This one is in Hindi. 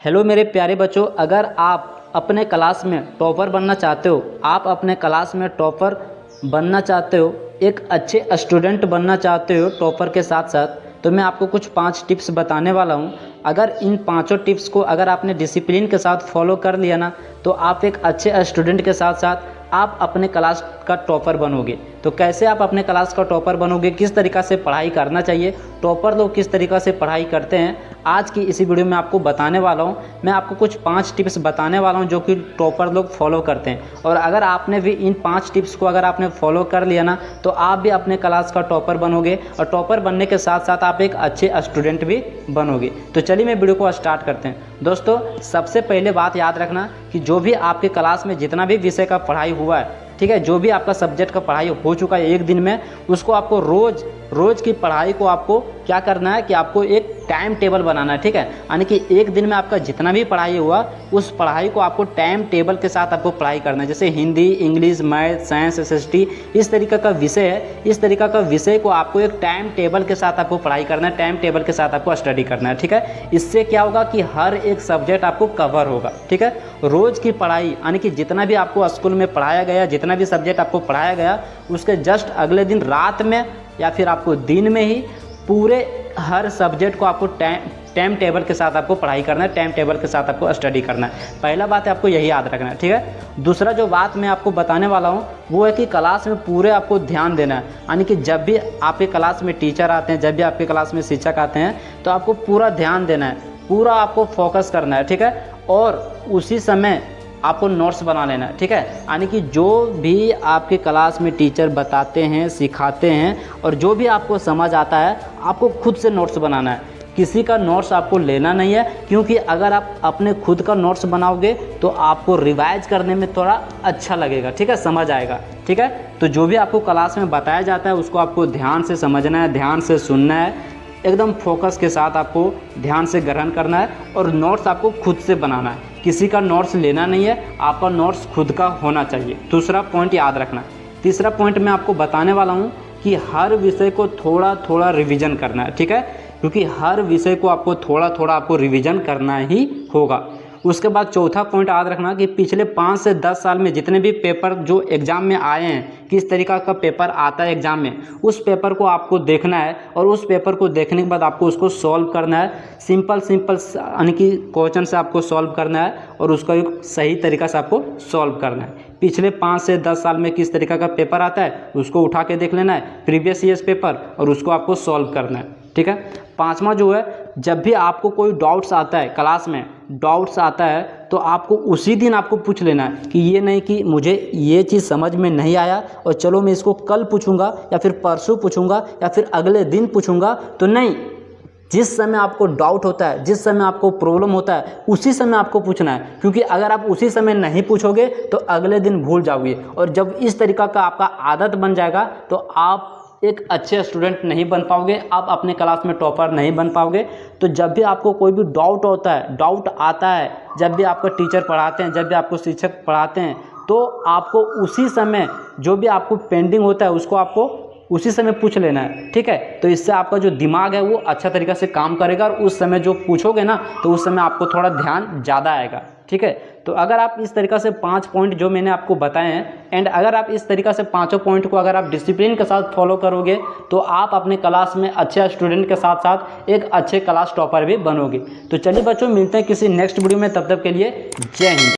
हेलो मेरे प्यारे बच्चों, अगर आप अपने क्लास में टॉपर बनना चाहते हो, आप अपने क्लास में टॉपर बनना चाहते हो, एक अच्छे स्टूडेंट बनना चाहते हो टॉपर के साथ साथ, तो मैं आपको कुछ 5 टिप्स बताने वाला हूं। अगर इन पाँचों टिप्स को अगर आपने डिसिप्लिन के साथ फॉलो कर लिया ना, तो आप एक अच्छे स्टूडेंट के साथ साथ आप अपने क्लास का टॉपर बनोगे। तो कैसे आप अपने क्लास का टॉपर बनोगे, किस तरीक़ा से पढ़ाई करना चाहिए, टॉपर लोग किस तरीक़ा से पढ़ाई करते हैं, आज की इसी वीडियो में आपको बताने वाला हूं। मैं आपको कुछ 5 टिप्स बताने वाला हूं जो कि टॉपर लोग फॉलो करते हैं। और अगर आपने भी इन 5 टिप्स को अगर आपने फॉलो कर लिया ना, तो आप भी अपने क्लास का टॉपर बनोगे और टॉपर बनने के साथ साथ आप एक अच्छे स्टूडेंट भी बनोगे। तो चलिए मैं वीडियो को स्टार्ट करते हैं। दोस्तों, सबसे पहले बात याद रखना कि जो भी आपके क्लास में जितना भी विषय का पढ़ाई हुआ है, ठीक है, जो भी आपका सब्जेक्ट का पढ़ाई हो चुका है एक दिन में, उसको आपको रोज़ की पढ़ाई को आपको क्या करना है कि आपको एक टाइम टेबल बनाना है। ठीक है, यानी कि एक दिन में आपका जितना भी पढ़ाई हुआ, उस पढ़ाई को आपको टाइम टेबल के साथ आपको पढ़ाई करना है। जैसे Hindi, English, math, science, SST, इस तरीके का विषय है, इस तरीके का विषय को आपको एक टाइम टेबल के साथ आपको पढ़ाई करना है, टाइम टेबल के साथ आपको स्टडी करना है। ठीक है, इससे क्या होगा कि हर एक सब्जेक्ट आपको कवर होगा। ठीक है, रोज़ की पढ़ाई यानी कि जितना भी आपको स्कूल में पढ़ाया गया, जितना भी सब्जेक्ट आपको पढ़ाया गया, उसके जस्ट अगले दिन रात में या फिर आपको दिन में ही पूरे हर सब्जेक्ट को आपको टाइम टेबल के साथ आपको पढ़ाई करना है, टाइम टेबल के साथ आपको स्टडी करना है। पहला बात है, आपको यही याद रखना है। ठीक है, दूसरा जो बात मैं आपको बताने वाला हूँ वो है कि क्लास में पूरे आपको ध्यान देना है। यानी कि जब भी आपके क्लास में टीचर आते हैं, जब भी आपके क्लास में शिक्षक आते हैं, तो आपको पूरा ध्यान देना है, पूरा आपको फोकस करना है। ठीक है, और उसी समय आपको नोट्स बना लेना है। ठीक है, यानी कि जो भी आपके क्लास में टीचर बताते हैं, सिखाते हैं, और जो भी आपको समझ आता है, आपको खुद से नोट्स बनाना है। किसी का नोट्स आपको लेना नहीं है, क्योंकि अगर आप अपने खुद का नोट्स बनाओगे तो आपको रिवाइज करने में थोड़ा अच्छा लगेगा। ठीक है, समझ आएगा। ठीक है, तो जो भी आपको क्लास में बताया जाता है उसको आपको ध्यान से समझना है, ध्यान से सुनना है, एकदम फोकस के साथ आपको ध्यान से ग्रहण करना है, और नोट्स आपको खुद से बनाना है। किसी का नोट्स लेना नहीं है, आपका नोट्स खुद का होना चाहिए। दूसरा पॉइंट याद रखना। तीसरा पॉइंट मैं आपको बताने वाला हूँ कि हर विषय को थोड़ा थोड़ा रिवीजन करना है। ठीक है, क्योंकि हर विषय को आपको थोड़ा थोड़ा आपको रिवीजन करना ही होगा। उसके बाद चौथा पॉइंट याद रखना कि पिछले 5 से 10 साल में जितने भी पेपर जो एग्ज़ाम में आए हैं, किस तरीक़ा का पेपर आता है एग्ज़ाम में, उस पेपर को आपको देखना है, और उस पेपर को देखने के बाद आपको उसको सॉल्व करना है। सिंपल यानी कि क्वेश्चन से आपको सॉल्व करना है, और उसका एक सही तरीक़ा से आपको सॉल्व करना है। पिछले 5 से 10 साल में किस तरीक़ा का पेपर आता है उसको उठा के देख लेना है, प्रीवियस ईयर्स पेपर, और उसको आपको सॉल्व करना है। ठीक है, पाँचवा जो है, जब भी आपको कोई डाउट्स आता है, क्लास में डाउट्स आता है, तो आपको उसी दिन आपको पूछ लेना है कि ये नहीं कि मुझे ये चीज़ समझ में नहीं आया और चलो मैं इसको कल पूछूंगा या फिर परसों पूछूंगा या फिर अगले दिन पूछूंगा। तो नहीं, जिस समय आपको डाउट होता है, जिस समय आपको प्रॉब्लम होता है, उसी समय आपको पूछना है। क्योंकि अगर आप उसी समय नहीं पूछोगे तो अगले दिन भूल जाओगे, और जब इस तरीक़ा का आपका आदत बन जाएगा तो आप एक अच्छे स्टूडेंट नहीं बन पाओगे, आप अपने क्लास में टॉपर नहीं बन पाओगे। तो जब भी आपको कोई भी डाउट होता है, डाउट आता है, जब भी आपको टीचर पढ़ाते हैं, जब भी आपको शिक्षक पढ़ाते हैं, तो आपको उसी समय जो भी आपको पेंडिंग होता है उसको आपको उसी समय पूछ लेना है। ठीक है, तो इससे आपका जो दिमाग है वो अच्छा तरीक़ा से काम करेगा, और उस समय जो पूछोगे ना, तो उस समय आपको थोड़ा ध्यान ज़्यादा आएगा। ठीक है, तो अगर आप इस तरीक़ा से 5 पॉइंट जो मैंने आपको बताए हैं, एंड अगर आप इस तरीक़ा से पाँचों पॉइंट को अगर आप डिसिप्लिन के साथ फॉलो करोगे, तो आप अपने क्लास में अच्छे स्टूडेंट के साथ साथ एक अच्छे क्लास टॉपर भी बनोगे। तो चलिए बच्चों, मिलते हैं किसी नेक्स्ट वीडियो में, तब तक के लिए जय हिंद।